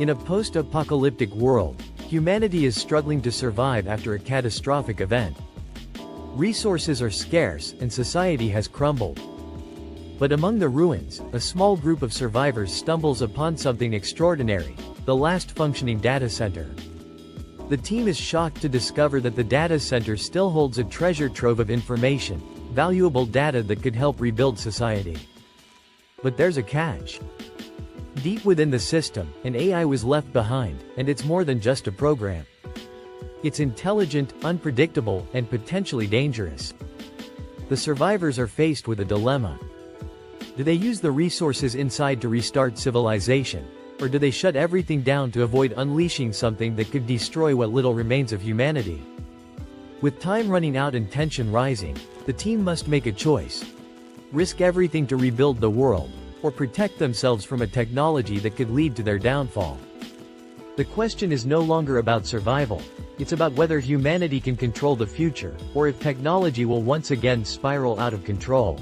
In a post-apocalyptic world, humanity is struggling to survive after a catastrophic event. Resources are scarce, and society has crumbled. But among the ruins, a small group of survivors stumbles upon something extraordinary: the last functioning data center. The team is shocked to discover that the data center still holds a treasure trove of information, valuable data that could help rebuild society. But there's a catch. Deep within the system, an AI was left behind, and it's more than just a program. It's intelligent, unpredictable, and potentially dangerous. The survivors are faced with a dilemma. Do they use the resources inside to restart civilization? Or do they shut everything down to avoid unleashing something that could destroy what little remains of humanity? With time running out and tension rising, the team must make a choice. Risk everything to rebuild the world, or protect themselves from a technology that could lead to their downfall. The question is no longer about survival. It's about whether humanity can control the future, or if technology will once again spiral out of control.